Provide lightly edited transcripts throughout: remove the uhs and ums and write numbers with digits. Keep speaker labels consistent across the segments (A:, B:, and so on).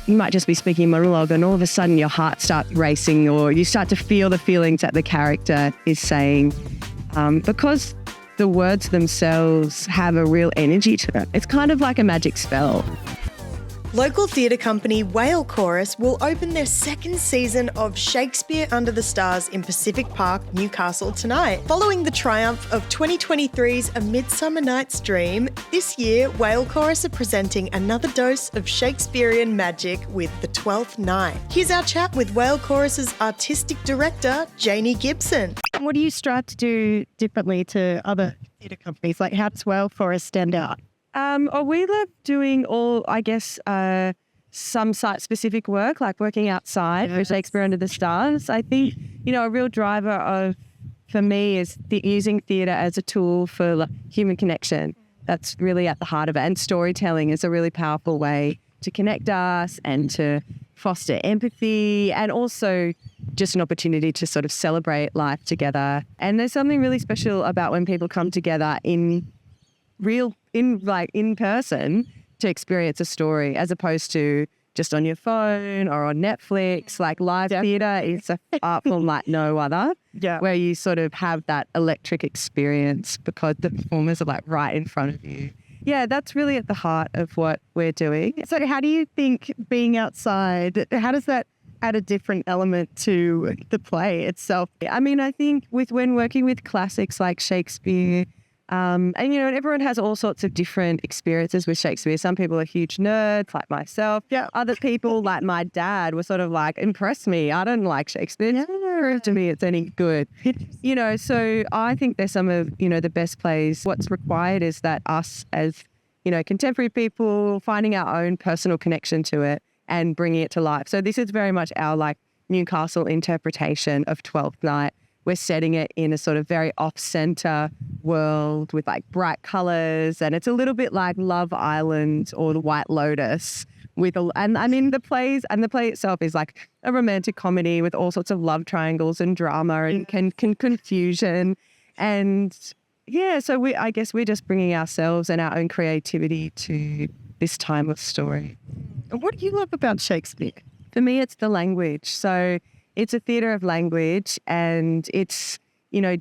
A: you might just be speaking a monologue and all of a sudden your heart starts racing or you start to feel the feelings that the character is saying because the words themselves have a real energy to it. It's kind of like a magic spell.
B: Local theatre company Whale Chorus will open their second season of Shakespeare Under the Stars in Pacific Park, Newcastle tonight. Following the triumph of 2023's A Midsummer Night's Dream, this year Whale Chorus are presenting another dose of Shakespearean magic with The Twelfth Night. Here's our chat with Whale Chorus's artistic director, Janie Gibson.
C: What do you strive to do differently to other theatre companies? Like, how does Whale Chorus stand out?
A: We love doing some site-specific work, like working outside for Shakespeare Under the Stars. I think, a real driver for me is using theatre as a tool for human connection. That's really at the heart of it. And storytelling is a really powerful way to connect us and to foster empathy and also just an opportunity to sort of celebrate life together. And there's something really special about when people come together in person to experience a story as opposed to just on your phone or on Netflix. Like live theatre is an art form like no other, where you sort of have that electric experience because the performers are like right in front of you. Yeah, that's really at the heart of what we're doing.
C: So how do you think being outside, how does that add a different element to the play itself?
A: I mean, I think when working with classics like Shakespeare, and everyone has all sorts of different experiences with Shakespeare. Some people are huge nerds like myself. Yeah. Other people like my dad were sort of like, impress me. I don't like Shakespeare. Never prove to me it's any good. So I think they're some of, the best plays. What's required is that us as, contemporary people finding our own personal connection to it and bringing it to life. So this is very much our Newcastle interpretation of Twelfth Night. We're setting it in a sort of very off-centre world with bright colours, and it's a little bit like Love Island or The White Lotus. The play itself is like a romantic comedy with all sorts of love triangles and drama and confusion, and so I guess we're just bringing ourselves and our own creativity to this timeless story.
C: What do you love about Shakespeare?
A: For me, it's the language. So it's a theatre of language and it's,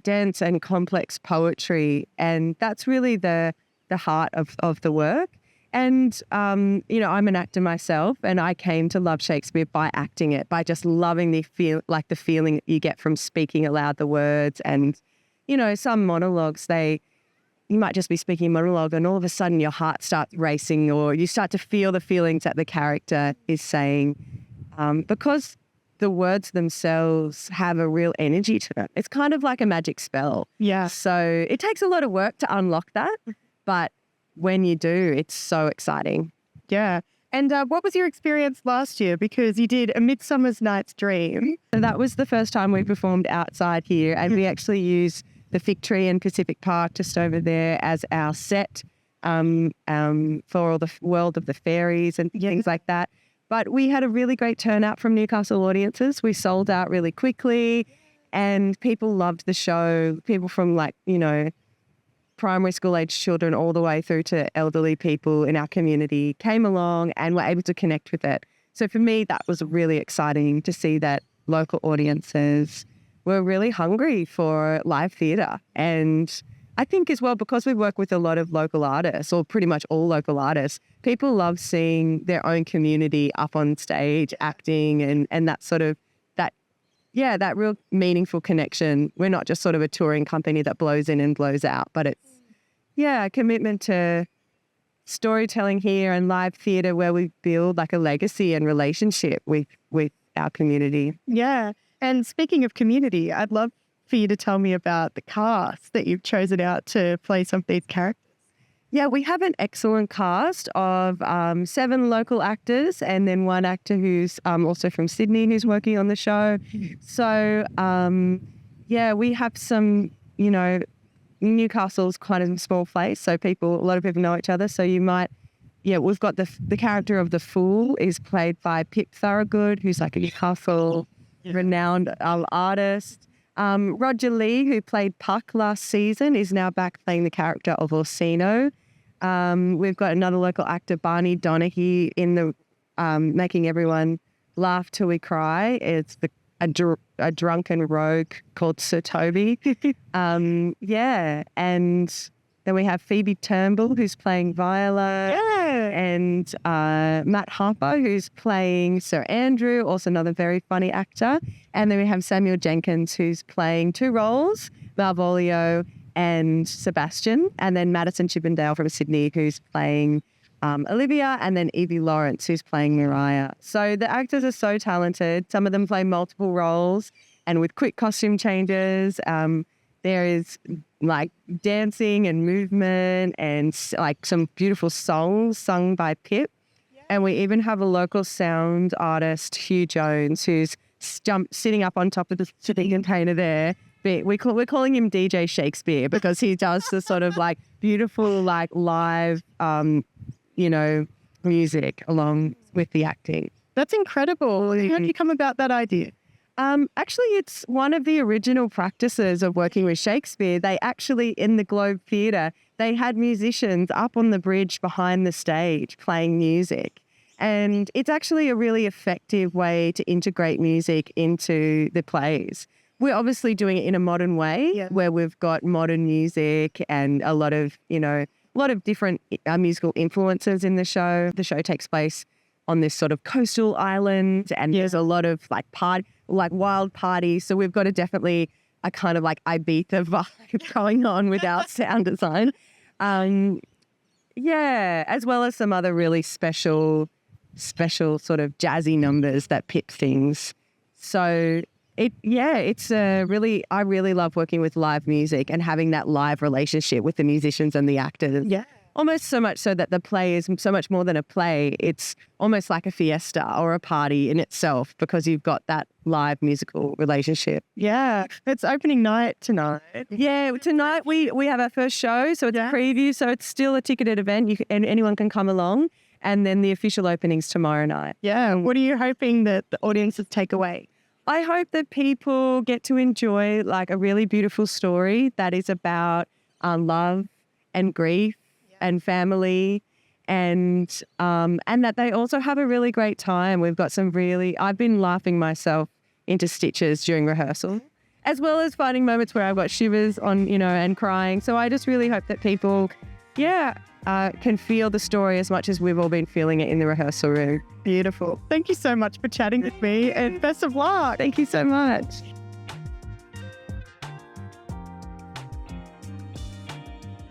A: dense and complex poetry. And that's really the heart of the work. And, I'm an actor myself and I came to love Shakespeare by acting it, by just loving the feeling you get from speaking aloud the words. And, some monologues, you might just be speaking a monologue and all of a sudden your heart starts racing or you start to feel the feelings that the character is saying because the words themselves have a real energy to them. It's kind of like a magic spell.
C: Yeah.
A: So it takes a lot of work to unlock that, but when you do, it's so exciting.
C: Yeah. And what was your experience last year? Because you did A Midsummer Night's Dream.
A: And that was the first time we performed outside here, and we actually used the fig tree in Pacific Park just over there as our set for all the world of the fairies and things like that. But we had a really great turnout from Newcastle audiences. We sold out really quickly and people loved the show. People from primary school age children all the way through to elderly people in our community came along and were able to connect with it. So for me, that was really exciting to see that local audiences were really hungry for live theatre. And I think as well, because we work with a lot of local artists, or pretty much all local artists, people love seeing their own community up on stage acting and that sort of, that real meaningful connection. We're not just sort of a touring company that blows in and blows out, but it's, a commitment to storytelling here and live theatre where we build a legacy and relationship with our community.
C: Yeah. And speaking of community, I'd love for you to tell me about the cast that you've chosen out to play some of these characters.
A: Yeah, we have an excellent cast of 7 local actors and then 1 actor who's also from Sydney who's working on the show. So, we have some, Newcastle's quite a small place, so a lot of people know each other. So you might, we've got the character of the Fool is played by Pip Thorogood, who's like a Newcastle renowned artist. Roger Lee, who played Puck last season, is now back playing the character of Orsino. We've got another local actor, Barney Donaghy, in the making everyone laugh till we cry. It's a drunken rogue called Sir Toby. And then we have Phoebe Turnbull, who's playing Viola, and Matt Harper, who's playing Sir Andrew, also another very funny actor. And then we have Samuel Jenkins, who's playing two roles, Malvolio and Sebastian, and then Madison Chippendale from Sydney, who's playing Olivia, and then Evie Lawrence, who's playing Mariah. So the actors are so talented. Some of them play multiple roles and with quick costume changes. There is like dancing and movement and like some beautiful songs sung by Pip. Yeah. And we even have a local sound artist, Hugh Jones, who's sitting up on top of the shipping container there. But we're calling him DJ Shakespeare because he does the sort of like beautiful like live, music along with the acting.
C: That's incredible. How did you come about that idea?
A: Actually, it's one of the original practices of working with Shakespeare. They actually, in the Globe Theatre, they had musicians up on the bridge behind the stage playing music. And it's actually a really effective way to integrate music into the plays. We're obviously doing it in a modern way where we've got modern music and a lot of different musical influences in the show. The show takes place on this sort of coastal island, and there's a lot of like wild parties. So we've got a kind of like Ibiza vibe going on with our sound design. As well as some other really special sort of jazzy numbers that Pip sings. So I really love working with live music and having that live relationship with the musicians and the actors. Yeah. Almost so much so that the play is so much more than a play. It's almost like a fiesta or a party in itself because you've got that live musical relationship.
C: Yeah. It's opening night tonight.
A: Yeah. Tonight we have our first show. So it's a preview. So it's still a ticketed event and anyone can come along. And then the official opening's tomorrow night.
C: Yeah. What are you hoping that the audiences take away?
A: I hope that people get to enjoy like a really beautiful story that is about love and grief and family, and that they also have a really great time. We've got I've been laughing myself into stitches during rehearsal, as well as finding moments where I've got shivers on, and crying. So I just really hope that people, can feel the story as much as we've all been feeling it in the rehearsal room.
C: Beautiful. Thank you so much for chatting with me and best of luck.
A: Thank you so much.